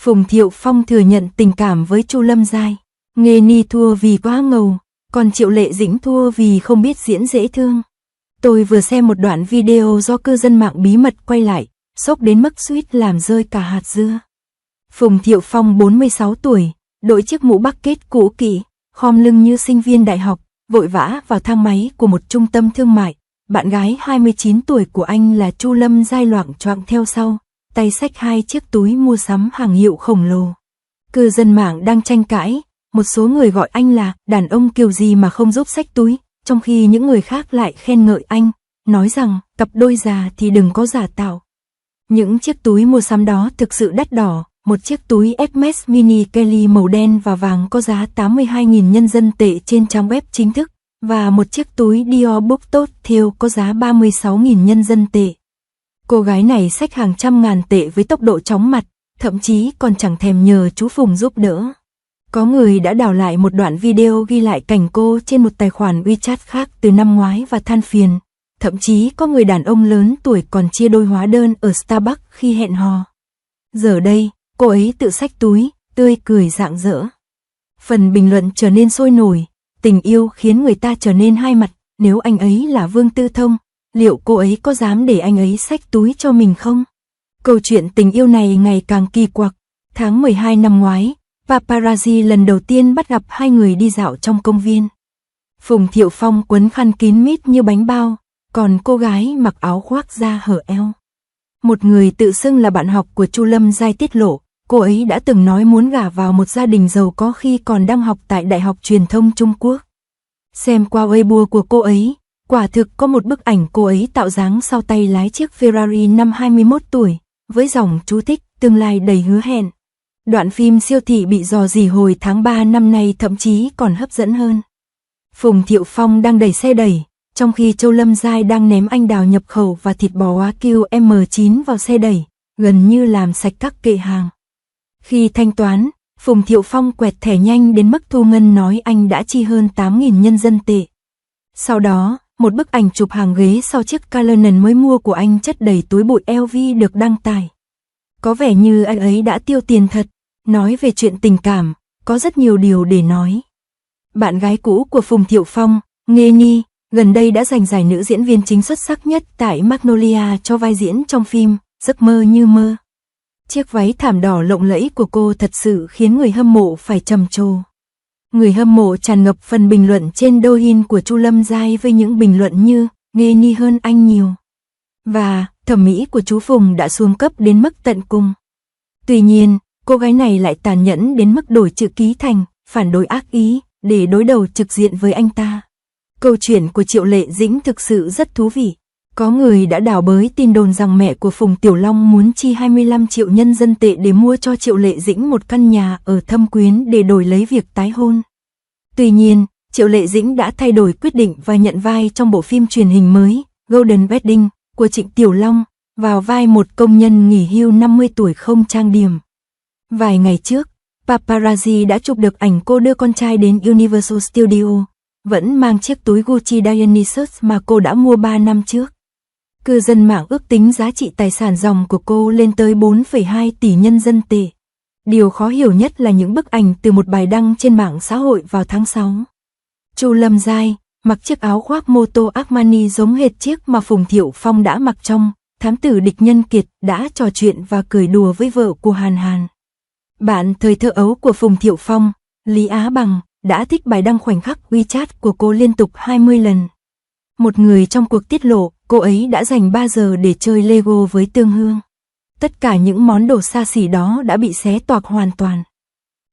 Phùng Thiệu Phong thừa nhận tình cảm với Chu Lâm Giai. Nghê Ni thua vì quá ngầu, còn Triệu Lệ Dĩnh thua vì không biết diễn dễ thương. Tôi vừa xem một đoạn video do cư dân mạng bí mật quay lại, sốc đến mức suýt làm rơi cả hạt dưa. Phùng Thiệu Phong 46 tuổi, đội chiếc mũ bucket cũ kỹ, khom lưng như sinh viên đại học, vội vã vào thang máy của một trung tâm thương mại. Bạn gái 29 tuổi của anh là Chu Lâm Giai loạng choạng theo sau, tay xách 2 chiếc túi mua sắm hàng hiệu khổng lồ. Cư dân mạng đang tranh cãi, một số người gọi anh là đàn ông kiểu gì mà không giúp xách túi, trong khi những người khác lại khen ngợi anh, nói rằng cặp đôi già thì đừng có giả tạo. Những chiếc túi mua sắm đó thực sự đắt đỏ, một chiếc túi Hermes Mini Kelly màu đen và vàng có giá 82.000 nhân dân tệ trên trang web chính thức, và một chiếc túi Dior Book tốt thêu có giá 36.000 nhân dân tệ. Cô gái này xách hàng trăm ngàn tệ với tốc độ chóng mặt, thậm chí còn chẳng thèm nhờ chú Phùng giúp đỡ. Có người đã đào lại một đoạn video ghi lại cảnh cô trên một tài khoản WeChat khác từ năm ngoái và than phiền. Thậm chí có người đàn ông lớn tuổi còn chia đôi hóa đơn ở Starbucks khi hẹn hò. Giờ đây, cô ấy tự xách túi, tươi cười rạng rỡ. Phần bình luận trở nên sôi nổi, tình yêu khiến người ta trở nên hai mặt, nếu anh ấy là Vương Tư Thông, liệu cô ấy có dám để anh ấy xách túi cho mình không? Câu chuyện tình yêu này ngày càng kỳ quặc. Tháng 12 năm ngoái, paparazzi lần đầu tiên bắt gặp hai người đi dạo trong công viên. Phùng Thiệu Phong quấn khăn kín mít như bánh bao, còn cô gái mặc áo khoác da hở eo. Một người tự xưng là bạn học của Chu Lâm Giai tiết lộ, cô ấy đã từng nói muốn gả vào một gia đình giàu có khi còn đang học tại Đại học Truyền thông Trung Quốc. Xem qua Weibo của cô ấy, quả thực có một bức ảnh cô ấy tạo dáng sau tay lái chiếc Ferrari năm 21 tuổi, với dòng chú thích tương lai đầy hứa hẹn. Đoạn phim siêu thị bị rò rỉ hồi tháng 3 năm nay thậm chí còn hấp dẫn hơn. Phùng Thiệu Phong đang đẩy xe đẩy, trong khi Chu Lâm Giai đang ném anh đào nhập khẩu và thịt bò Wagyu M9 vào xe đẩy, gần như làm sạch các kệ hàng. Khi thanh toán, Phùng Thiệu Phong quẹt thẻ nhanh đến mức thu ngân nói anh đã chi hơn 8.000 nhân dân tệ. Sau đó, một bức ảnh chụp hàng ghế sau chiếc Cullinan mới mua của anh chất đầy túi bụi LV được đăng tải. Có vẻ như anh ấy đã tiêu tiền thật. Nói về chuyện tình cảm, có rất nhiều điều để nói. Bạn gái cũ của Phùng Thiệu Phong, Nghê Ni, gần đây đã giành giải nữ diễn viên chính xuất sắc nhất tại Magnolia cho vai diễn trong phim Giấc mơ như mơ. Chiếc váy thảm đỏ lộng lẫy của cô thật sự khiến người hâm mộ phải trầm trồ. Người hâm mộ tràn ngập phần bình luận trên Douyin của Chu Lâm Giai với những bình luận như Nghê Ni hơn anh nhiều. Và thẩm mỹ của chú Phùng đã xuống cấp đến mức tận cùng. Tuy nhiên, cô gái này lại tàn nhẫn đến mức đổi chữ ký thành phản đối ác ý để đối đầu trực diện với anh ta. Câu chuyện của Triệu Lệ Dĩnh thực sự rất thú vị. Có người đã đào bới tin đồn rằng mẹ của Phùng Tiểu Long muốn chi 25 triệu nhân dân tệ để mua cho Triệu Lệ Dĩnh một căn nhà ở Thâm Quyến để đổi lấy việc tái hôn. Tuy nhiên, Triệu Lệ Dĩnh đã thay đổi quyết định và nhận vai trong bộ phim truyền hình mới Golden Wedding của Trịnh Tiểu Long, vào vai một công nhân nghỉ hưu 50 tuổi không trang điểm. Vài ngày trước, paparazzi đã chụp được ảnh cô đưa con trai đến Universal Studio, vẫn mang chiếc túi Gucci Dionysus mà cô đã mua 3 năm trước. Cư dân mạng ước tính giá trị tài sản ròng của cô lên tới 4,2 tỷ nhân dân tệ. Điều khó hiểu nhất là những bức ảnh từ một bài đăng trên mạng xã hội vào tháng 6. Chu Lâm Giai mặc chiếc áo khoác mô tô Armani giống hệt chiếc mà Phùng Thiệu Phong đã mặc trong Thám tử Địch Nhân Kiệt, đã trò chuyện và cười đùa với vợ của Hàn Hàn. Bạn thời thơ ấu của Phùng Thiệu Phong, Lý Á Bằng, đã thích bài đăng khoảnh khắc WeChat của cô liên tục 20 lần. Một người trong cuộc tiết lộ, cô ấy đã dành 3 giờ để chơi Lego với Tương Hương. Tất cả những món đồ xa xỉ đó đã bị xé toạc hoàn toàn.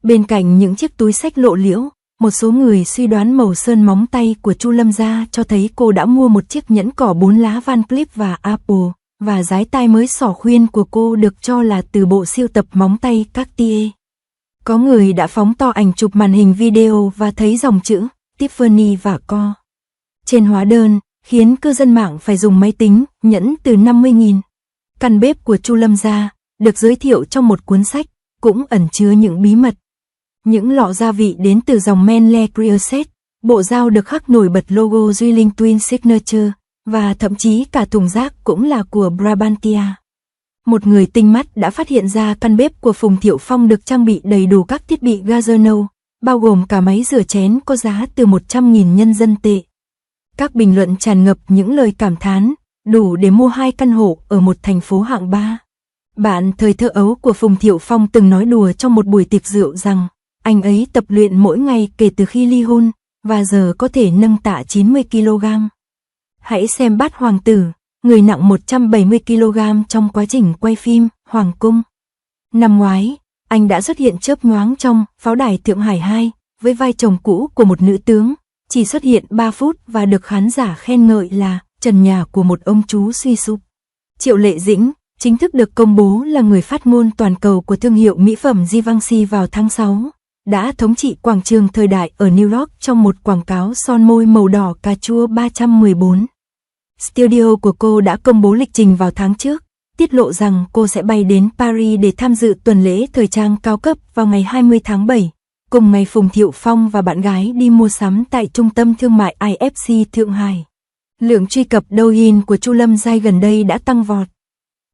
Bên cạnh những chiếc túi xách lộ liễu, một số người suy đoán màu sơn móng tay của Chu Lâm Gia cho thấy cô đã mua một chiếc nhẫn cỏ 4 lá Van Cleef và Apple, và dái tai mới xỏ khuyên của cô được cho là từ bộ sưu tập móng tay Cartier. Có người đã phóng to ảnh chụp màn hình video và thấy dòng chữ Tiffany và Co trên hóa đơn, khiến cư dân mạng phải dùng máy tính nhẫn từ 50.000. Căn bếp của Chu Lâm Gia được giới thiệu trong một cuốn sách, cũng ẩn chứa những bí mật. Những lọ gia vị đến từ dòng Menle Creuset, bộ dao được khắc nổi bật logo Zwilling Twin Signature, và thậm chí cả thùng rác cũng là của Brabantia. Một người tinh mắt đã phát hiện ra căn bếp của Phùng Thiệu Phong được trang bị đầy đủ các thiết bị ga nâu, bao gồm cả máy rửa chén có giá từ 100.000 nhân dân tệ. Các bình luận tràn ngập những lời cảm thán, đủ để mua 2 căn hộ ở một thành phố hạng 3. Bạn thời thơ ấu của Phùng Thiệu Phong từng nói đùa trong một buổi tiệc rượu rằng anh ấy tập luyện mỗi ngày kể từ khi ly hôn, và giờ có thể nâng tạ 90 kg. Hãy xem Bát Hoàng tử, người nặng 170 kg trong quá trình quay phim Hoàng Cung. Năm ngoái, anh đã xuất hiện chớp nhoáng trong Pháo đài Thượng Hải 2 với vai chồng cũ của một nữ tướng, chỉ xuất hiện 3 phút và được khán giả khen ngợi là trần nhà của một ông chú suy sụp. Triệu Lệ Dĩnh chính thức được công bố là người phát ngôn toàn cầu của thương hiệu mỹ phẩm Givenchy vào tháng 6, đã thống trị quảng trường thời đại ở New York trong một quảng cáo son môi màu đỏ cà chua 314. Studio của cô đã công bố lịch trình vào tháng trước, tiết lộ rằng cô sẽ bay đến Paris để tham dự tuần lễ thời trang cao cấp vào ngày 20 tháng 7, cùng ngày Phùng Thiệu Phong và bạn gái đi mua sắm tại trung tâm thương mại IFC Thượng Hải. Lượng truy cập Douyin của Chu Lâm Giai gần đây đã tăng vọt.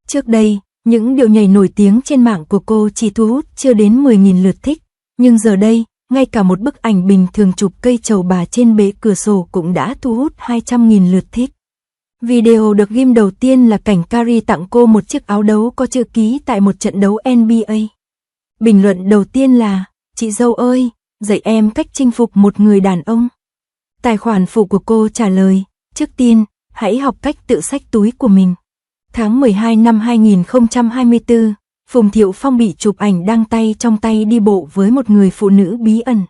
Trước đây, những điệu nhảy nổi tiếng trên mạng của cô chỉ thu hút chưa đến 10.000 lượt thích, nhưng giờ đây, ngay cả một bức ảnh bình thường chụp cây trầu bà trên bệ cửa sổ cũng đã thu hút 200.000 lượt thích. Video được ghim đầu tiên là cảnh Kyrie tặng cô một chiếc áo đấu có chữ ký tại một trận đấu NBA. Bình luận đầu tiên là, chị dâu ơi, dạy em cách chinh phục một người đàn ông. Tài khoản phụ của cô trả lời, trước tiên, hãy học cách tự xách túi của mình. Tháng 12 năm 2024, Phùng Thiệu Phong bị chụp ảnh đăng tay trong tay đi bộ với một người phụ nữ bí ẩn.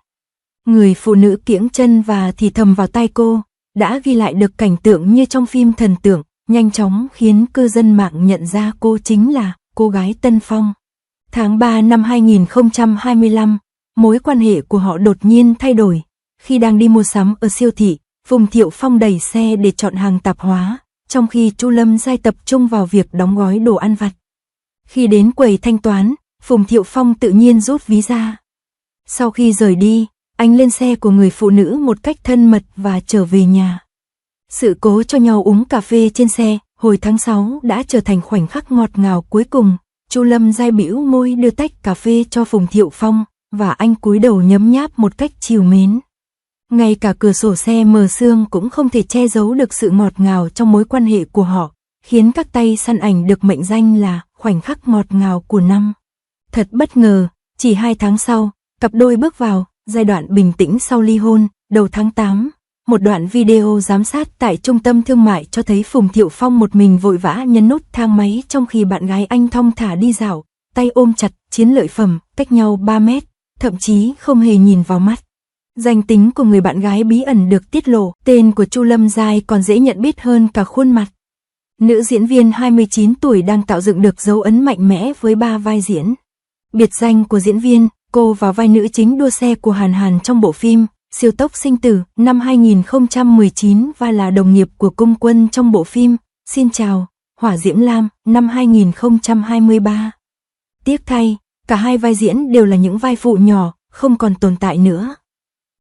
Người phụ nữ kiễng chân và thì thầm vào tai cô, đã ghi lại được cảnh tượng như trong phim thần tượng, nhanh chóng khiến cư dân mạng nhận ra cô chính là cô gái Tân Phong. Tháng 3 năm 2025, mối quan hệ của họ đột nhiên thay đổi. Khi đang đi mua sắm ở siêu thị, Phùng Thiệu Phong đẩy xe để chọn hàng tạp hóa, trong khi Chu Lâm Giai tập trung vào việc đóng gói đồ ăn vặt. Khi đến quầy thanh toán, Phùng Thiệu Phong tự nhiên rút ví ra. Sau khi rời đi, anh lên xe của người phụ nữ một cách thân mật và trở về nhà. Sự cố cho nhau uống cà phê trên xe hồi tháng 6 đã trở thành khoảnh khắc ngọt ngào cuối cùng. Chu Lâm Giai bĩu môi đưa tách cà phê cho Phùng Thiệu Phong, và anh cúi đầu nhấm nháp một cách trìu mến. Ngay cả cửa sổ xe mờ sương cũng không thể che giấu được sự ngọt ngào trong mối quan hệ của họ, khiến các tay săn ảnh được mệnh danh là khoảnh khắc ngọt ngào của năm. Thật bất ngờ, chỉ 2 tháng sau, cặp đôi bước vào giai đoạn bình tĩnh sau ly hôn. Đầu tháng 8, một đoạn video giám sát tại trung tâm thương mại cho thấy Phùng Thiệu Phong một mình vội vã nhấn nút thang máy trong khi bạn gái anh thong thả đi dạo, tay ôm chặt chiến lợi phẩm, cách nhau 3 mét, thậm chí không hề nhìn vào mắt. Danh tính của người bạn gái bí ẩn được tiết lộ, tên của Chu Lâm Giai còn dễ nhận biết hơn cả khuôn mặt. Nữ diễn viên 29 tuổi đang tạo dựng được dấu ấn mạnh mẽ với 3 vai diễn. Biệt danh của diễn viên, cô vào vai nữ chính đua xe của Hàn Hàn trong bộ phim Siêu tốc sinh tử năm 2019 và là đồng nghiệp của Cung Quân trong bộ phim Xin chào, Hỏa Diễm Lam năm 2023. Tiếc thay, cả hai vai diễn đều là những vai phụ nhỏ, không còn tồn tại nữa.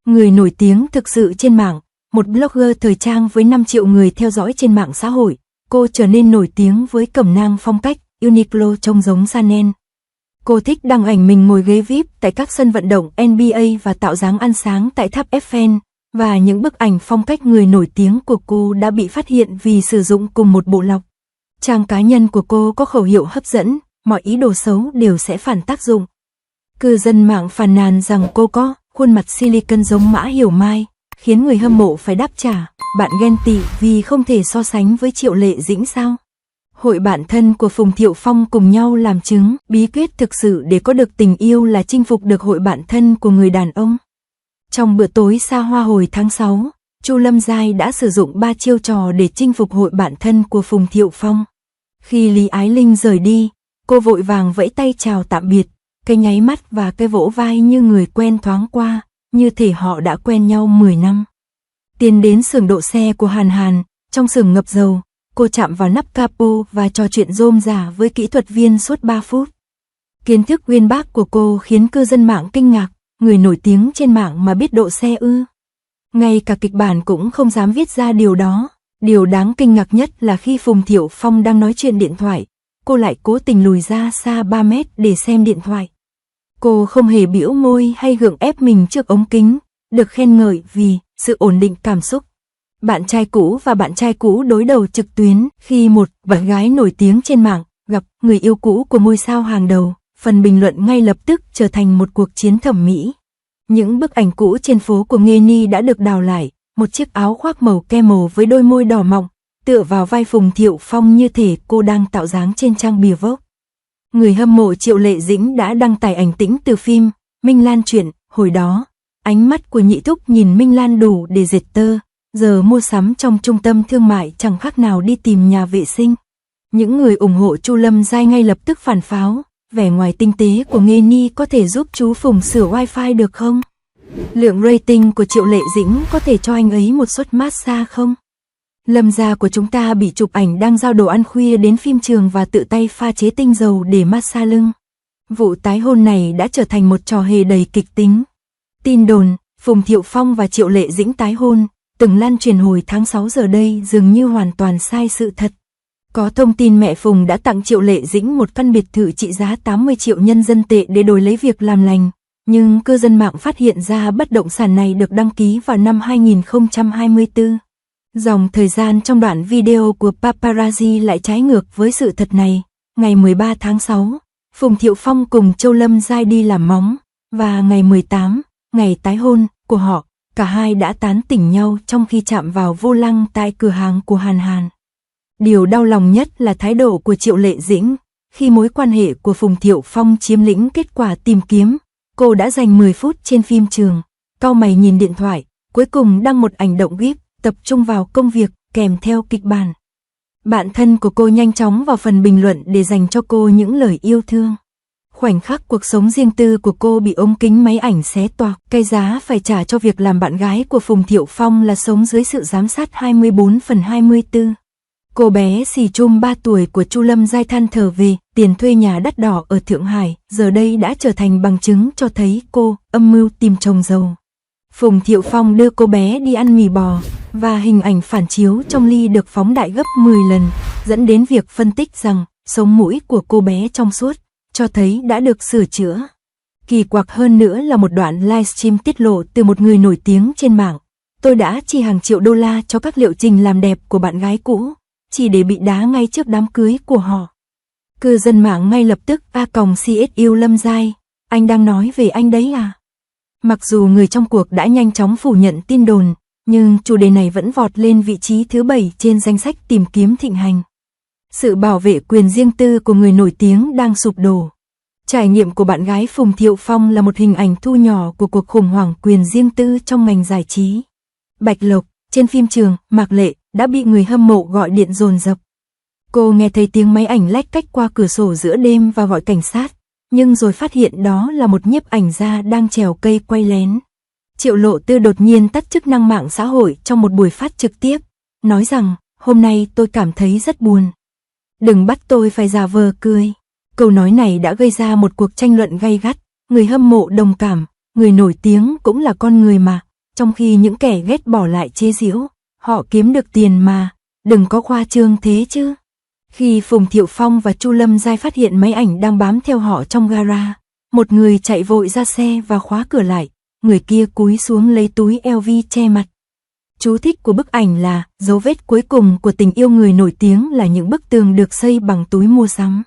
Người nổi tiếng thực sự trên mạng, một blogger thời trang với 5 triệu người theo dõi trên mạng xã hội, cô trở nên nổi tiếng với cẩm nang phong cách Uniqlo trông giống Chanel. Cô thích đăng ảnh mình ngồi ghế VIP tại các sân vận động NBA và tạo dáng ăn sáng tại tháp Eiffel, và những bức ảnh phong cách người nổi tiếng của cô đã bị phát hiện vì sử dụng cùng một bộ lọc. Trang cá nhân của cô có khẩu hiệu hấp dẫn, mọi ý đồ xấu đều sẽ phản tác dụng. Cư dân mạng phàn nàn rằng cô có khuôn mặt silicon giống Mã Hiểu Mai, khiến người hâm mộ phải đáp trả, bạn ghen tị vì không thể so sánh với Triệu Lệ Dĩnh sao? Hội bạn thân của Phùng Thiệu Phong cùng nhau làm chứng, bí quyết thực sự để có được tình yêu là chinh phục được hội bạn thân của người đàn ông. Trong bữa tối xa hoa hồi tháng 6, Chu Lâm Giai đã sử dụng 3 chiêu trò để chinh phục hội bạn thân của Phùng Thiệu Phong. Khi Lý Ái Linh rời đi, cô vội vàng vẫy tay chào tạm biệt, cái nháy mắt và cái vỗ vai như người quen thoáng qua, như thể họ đã quen nhau 10 năm. Tiến đến xưởng độ xe của Hàn Hàn, trong xưởng ngập dầu, cô chạm vào nắp capo và trò chuyện rôm rả với kỹ thuật viên suốt 3 phút. Kiến thức uyên bác của cô khiến cư dân mạng kinh ngạc, người nổi tiếng trên mạng mà biết độ xe ư. Ngay cả kịch bản cũng không dám viết ra điều đó. Điều đáng kinh ngạc nhất là khi Phùng Thiệu Phong đang nói chuyện điện thoại, cô lại cố tình lùi ra xa 3 mét để xem điện thoại. Cô không hề bĩu môi hay gượng ép mình trước ống kính, được khen ngợi vì sự ổn định cảm xúc. Bạn trai cũ và bạn trai cũ đối đầu trực tuyến khi một bạn gái nổi tiếng trên mạng gặp người yêu cũ của ngôi sao hàng đầu. Phần bình luận ngay lập tức trở thành một cuộc chiến thẩm mỹ. Những bức ảnh cũ trên phố của Nghê Ni đã được đào lại, một chiếc áo khoác màu kem màu với đôi môi đỏ mọng, tựa vào vai Phùng Thiệu Phong như thể cô đang tạo dáng trên trang bìa Vogue. Người hâm mộ Triệu Lệ Dĩnh đã đăng tải ảnh tĩnh từ phim Minh Lan Chuyện. Hồi đó, ánh mắt của nhị thúc nhìn Minh Lan đủ để dệt tơ, giờ mua sắm trong trung tâm thương mại chẳng khác nào đi tìm nhà vệ sinh. Những người ủng hộ Chu Lâm Giai ngay lập tức phản pháo, vẻ ngoài tinh tế của Nghê Ni có thể giúp chú Phùng sửa wifi được không? Lượng rating của Triệu Lệ Dĩnh có thể cho anh ấy một suất massage không? Lâm gia của chúng ta bị chụp ảnh đang giao đồ ăn khuya đến phim trường và tự tay pha chế tinh dầu để massage lưng. Vụ tái hôn này đã trở thành một trò hề đầy kịch tính. Tin đồn, Phùng Thiệu Phong và Triệu Lệ Dĩnh tái hôn, từng lan truyền hồi tháng 6 giờ đây dường như hoàn toàn sai sự thật. Có thông tin mẹ Phùng đã tặng Triệu Lệ Dĩnh một căn biệt thự trị giá 80 triệu nhân dân tệ để đổi lấy việc làm lành. Nhưng cư dân mạng phát hiện ra bất động sản này được đăng ký vào năm 2024. Dòng thời gian trong đoạn video của paparazzi lại trái ngược với sự thật này. Ngày 13 tháng 6, Phùng Thiệu Phong cùng Châu Lâm Giai đi làm móng, và ngày 18, ngày tái hôn của họ, cả hai đã tán tỉnh nhau trong khi chạm vào vô lăng tại cửa hàng của Hàn Hàn. Điều đau lòng nhất là thái độ của Triệu Lệ Dĩnh, khi mối quan hệ của Phùng Thiệu Phong chiếm lĩnh kết quả tìm kiếm, cô đã dành 10 phút trên phim trường, cau mày nhìn điện thoại, cuối cùng đăng một ảnh động gif, tập trung vào công việc, kèm theo kịch bản. Bạn thân của cô nhanh chóng vào phần bình luận để dành cho cô những lời yêu thương. Khoảnh khắc cuộc sống riêng tư của cô bị ống kính máy ảnh xé toạc, cái giá phải trả cho việc làm bạn gái của Phùng Thiệu Phong là sống dưới sự giám sát 24/24. Cô bé xì chum 3 tuổi của Chu Lâm Giai than thở về tiền thuê nhà đắt đỏ ở Thượng Hải, giờ đây đã trở thành bằng chứng cho thấy cô âm mưu tìm chồng giàu. Phùng Thiệu Phong đưa cô bé đi ăn mì bò, và hình ảnh phản chiếu trong ly được phóng đại gấp 10 lần, dẫn đến việc phân tích rằng sống mũi của cô bé trong suốt, cho thấy đã được sửa chữa. Kỳ quặc hơn nữa là một đoạn livestream tiết lộ từ một người nổi tiếng trên mạng. Tôi đã chi hàng triệu đô la cho các liệu trình làm đẹp của bạn gái cũ, chỉ để bị đá ngay trước đám cưới của họ. Cư dân mạng ngay lập tức /CS yêu Lâm Giai, anh đang nói về anh đấy à? Mặc dù người trong cuộc đã nhanh chóng phủ nhận tin đồn, nhưng chủ đề này vẫn vọt lên vị trí thứ 7 trên danh sách tìm kiếm thịnh hành. Sự bảo vệ quyền riêng tư của người nổi tiếng đang sụp đổ. Trải nghiệm của bạn gái Phùng Thiệu Phong là một hình ảnh thu nhỏ của cuộc khủng hoảng quyền riêng tư trong ngành giải trí. Bạch Lộc, trên phim trường, Mạc Lệ đã bị người hâm mộ gọi điện dồn dập. Cô nghe thấy tiếng máy ảnh lách cách qua cửa sổ giữa đêm và gọi cảnh sát, nhưng rồi phát hiện đó là một nhiếp ảnh gia đang trèo cây quay lén. Triệu Lộ Tư đột nhiên tắt chức năng mạng xã hội trong một buổi phát trực tiếp, nói rằng, hôm nay tôi cảm thấy rất buồn. Đừng bắt tôi phải giả vờ cười. Câu nói này đã gây ra một cuộc tranh luận gay gắt, người hâm mộ đồng cảm, người nổi tiếng cũng là con người mà, trong khi những kẻ ghét bỏ lại chế giễu, họ kiếm được tiền mà, đừng có khoa trương thế chứ. Khi Phùng Thiệu Phong và Chu Lâm Giai phát hiện máy ảnh đang bám theo họ trong gara, một người chạy vội ra xe và khóa cửa lại, người kia cúi xuống lấy túi LV che mặt. Chú thích của bức ảnh là dấu vết cuối cùng của tình yêu người nổi tiếng là những bức tường được xây bằng túi mua sắm.